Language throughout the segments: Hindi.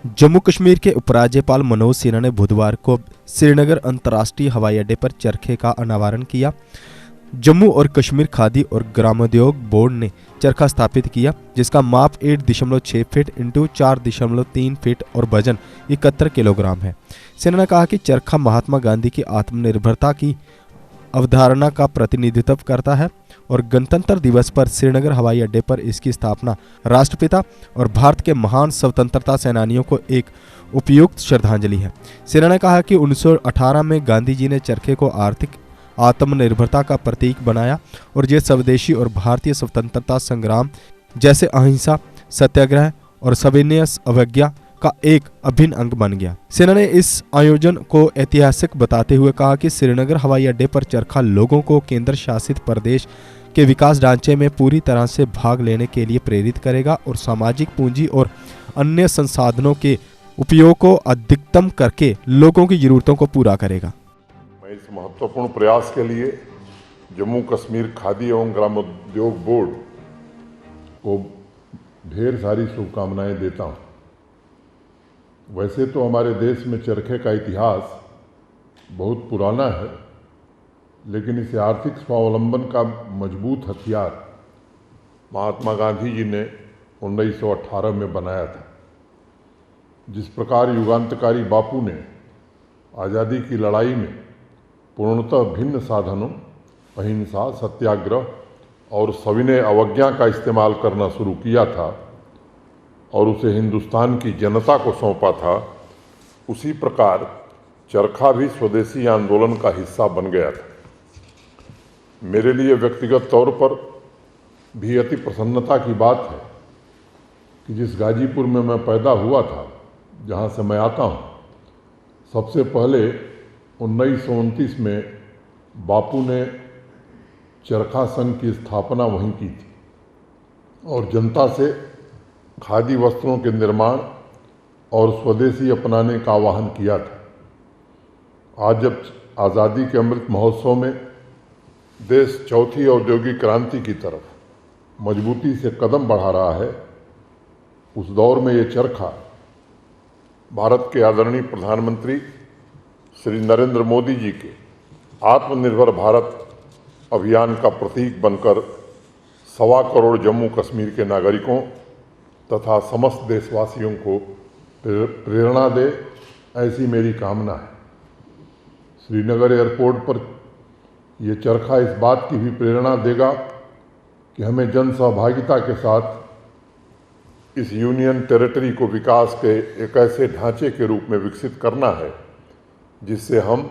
जम्मू कश्मीर के उपराज्यपाल मनोज सिन्हा ने बुधवार को श्रीनगर अंतर्राष्ट्रीय हवाई अड्डे पर चरखे का अनावरण किया। जम्मू और कश्मीर खादी और ग्रामोद्योग बोर्ड ने चरखा स्थापित किया, जिसका माप 8.6 फीट इंटू 4.3 फीट और वजन 71 किलोग्राम है। सिन्हा ने कहा कि चरखा महात्मा गांधी की आत्मनिर्भरता की अवधारणा का प्रतिनिधित्व करता है और गणतंत्र दिवस पर श्रीनगर हवाई अड्डे पर इसकी स्थापना राष्ट्रपिता और भारत के महान स्वतंत्रता सेनानियों को एक उपयुक्त श्रद्धांजलि है। सिन्हा ने कहा कि 1918 में गांधी जी ने चरखे को आर्थिक आत्मनिर्भरता का प्रतीक बनाया और ये स्वदेशी और भारतीय स्वतंत्रता संग्राम जैसे अहिंसा, सत्याग्रह और सविनय अवज्ञा का एक अभिन्न अंग बन गया। सेना ने इस आयोजन को ऐतिहासिक बताते हुए कहा कि श्रीनगर हवाई अड्डे पर चरखा लोगों को केंद्र शासित प्रदेश के विकास ढांचे में पूरी तरह से भाग लेने के लिए प्रेरित करेगा और सामाजिक पूंजी और अन्य संसाधनों के उपयोग को अधिकतम करके लोगों की जरूरतों को पूरा करेगा। मैं इस महत्वपूर्ण प्रयास के लिए जम्मू कश्मीर खादी एवं ग्रामोद्योग बोर्ड को ढेर सारी शुभकामनाएं देता हूं। वैसे तो हमारे देश में चरखे का इतिहास बहुत पुराना है, लेकिन इसे आर्थिक स्वावलंबन का मजबूत हथियार महात्मा गांधी जी ने 1918 में बनाया था। जिस प्रकार युगांतकारी बापू ने आज़ादी की लड़ाई में पूर्णतः भिन्न साधनों अहिंसा, सत्याग्रह और सविनय अवज्ञा का इस्तेमाल करना शुरू किया था और उसे हिंदुस्तान की जनता को सौंपा था, उसी प्रकार चरखा भी स्वदेशी आंदोलन का हिस्सा बन गया था। मेरे लिए व्यक्तिगत तौर पर भी अति प्रसन्नता की बात है कि जिस गाजीपुर में मैं पैदा हुआ था, जहाँ से मैं आता हूँ, सबसे पहले 1929 में बापू ने चरखा संघ की स्थापना वहीं की थी और जनता से खादी वस्त्रों के निर्माण और स्वदेशी अपनाने का आह्वान किया था। आज जब आज़ादी के अमृत महोत्सव में देश चौथी औद्योगिक क्रांति की तरफ मजबूती से कदम बढ़ा रहा है, उस दौर में ये चरखा भारत के आदरणीय प्रधानमंत्री श्री नरेंद्र मोदी जी के आत्मनिर्भर भारत अभियान का प्रतीक बनकर 1.25 करोड़ जम्मू कश्मीर के नागरिकों तथा समस्त देशवासियों को प्रेरणा दे, ऐसी मेरी कामना है। श्रीनगर एयरपोर्ट पर यह चरखा इस बात की भी प्रेरणा देगा कि हमें जन सहभागिता के साथ इस यूनियन टेरिटरी को विकास के एक ऐसे ढांचे के रूप में विकसित करना है जिससे हम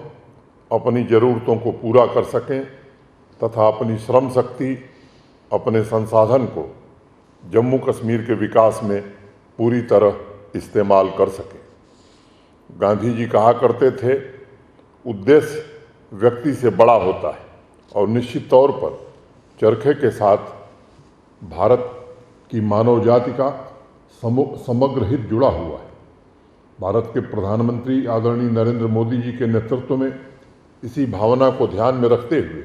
अपनी ज़रूरतों को पूरा कर सकें तथा अपनी श्रम शक्ति, अपने संसाधन को जम्मू कश्मीर के विकास में पूरी तरह इस्तेमाल कर सकें। गांधी जी कहा करते थे, उद्देश्य व्यक्ति से बड़ा होता है और निश्चित तौर पर चरखे के साथ भारत की मानव जाति का समग्र हित जुड़ा हुआ है। भारत के प्रधानमंत्री आदरणीय नरेंद्र मोदी जी के नेतृत्व में इसी भावना को ध्यान में रखते हुए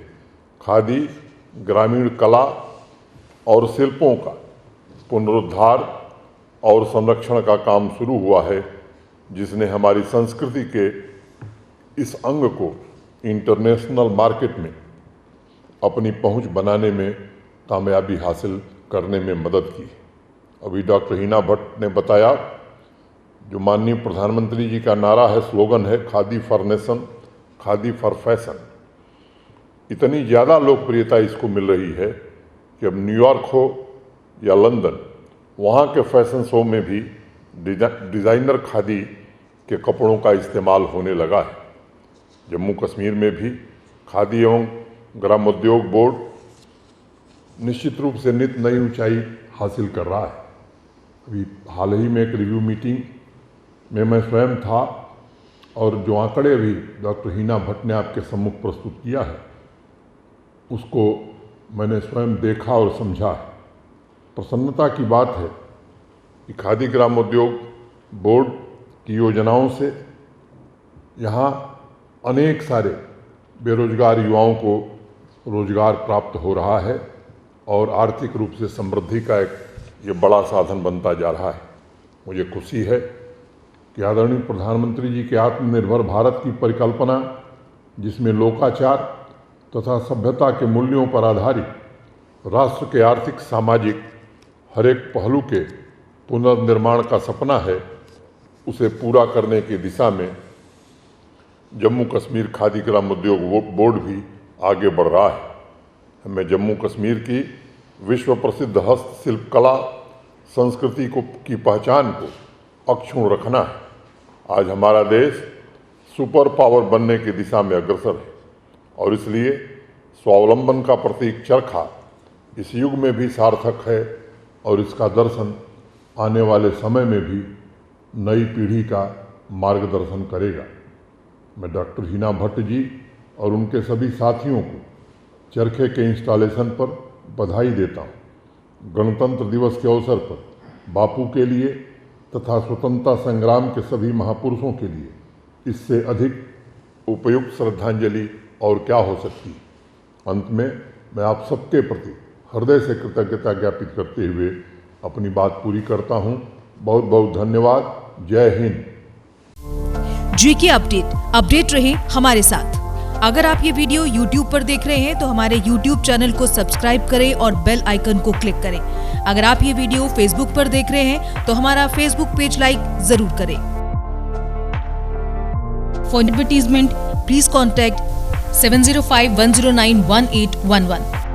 खादी, ग्रामीण कला और शिल्पों का पुनरुद्धार और संरक्षण का काम शुरू हुआ है, जिसने हमारी संस्कृति के इस अंग को इंटरनेशनल मार्केट में अपनी पहुंच बनाने में कामयाबी हासिल करने में मदद की। अभी डॉक्टर हिना भट्ट ने बताया, जो माननीय प्रधानमंत्री जी का नारा है, स्लोगन है, khadi for nation, khadi for fashion. इतनी ज़्यादा लोकप्रियता इसको मिल रही है कि अब न्यूयॉर्क हो या लंदन, वहाँ के फैशन शो में भी डिज़ाइनर खादी के कपड़ों का इस्तेमाल होने लगा है। जम्मू कश्मीर में भी खादी एवं ग्रामोद्योग बोर्ड निश्चित रूप से नित नई ऊंचाई हासिल कर रहा है। अभी हाल ही में एक रिव्यू मीटिंग में मैं स्वयं था और जो आंकड़े भी डॉक्टर हिना भट्ट ने आपके सम्मुख प्रस्तुत किया है, उसको मैंने स्वयं देखा और समझा है। प्रसन्नता की बात है कि खादी ग्रामोद्योग बोर्ड की योजनाओं से यहाँ अनेक सारे बेरोजगार युवाओं को रोजगार प्राप्त हो रहा है और आर्थिक रूप से समृद्धि का एक ये बड़ा साधन बनता जा रहा है। मुझे खुशी है कि आदरणीय प्रधानमंत्री जी के आत्मनिर्भर भारत की परिकल्पना, जिसमें लोकाचार तथा सभ्यता के मूल्यों पर आधारित राष्ट्र के आर्थिक सामाजिक हर एक पहलू के पुनर्निर्माण का सपना है, उसे पूरा करने की दिशा में जम्मू कश्मीर खादी ग्रामोद्योग बोर्ड भी आगे बढ़ रहा है। हमें जम्मू कश्मीर की विश्व प्रसिद्ध हस्तशिल्प कला संस्कृति की पहचान को अक्षुण्ण रखना है। आज हमारा देश सुपर पावर बनने की दिशा में अग्रसर है और इसलिए स्वावलंबन का प्रतीक चरखा इस युग में भी सार्थक है और इसका दर्शन आने वाले समय में भी नई पीढ़ी का मार्गदर्शन करेगा। मैं डॉक्टर हिना भट्ट जी और उनके सभी साथियों को चरखे के इंस्टॉलेशन पर बधाई देता हूँ। गणतंत्र दिवस के अवसर पर बापू के लिए तथा स्वतंत्रता संग्राम के सभी महापुरुषों के लिए इससे अधिक उपयुक्त श्रद्धांजलि और क्या हो सकती है। अंत में मैं आप सबके प्रति हृदय से कृतज्ञता ज्ञापित करते हुए अपनी बात पूरी करता हूँ। बहुत बहुत धन्यवाद। जय हिंद। जीके अपडेट रहे हमारे साथ। अगर आप ये वीडियो YouTube पर देख रहे हैं तो हमारे YouTube चैनल को सब्सक्राइब करें और बेल आइकन को क्लिक करें। अगर आप ये वीडियो Facebook पर देख रहे हैं तो हमारा Facebook पेज लाइक जरूर करें। For advertisement please contact 7051091811।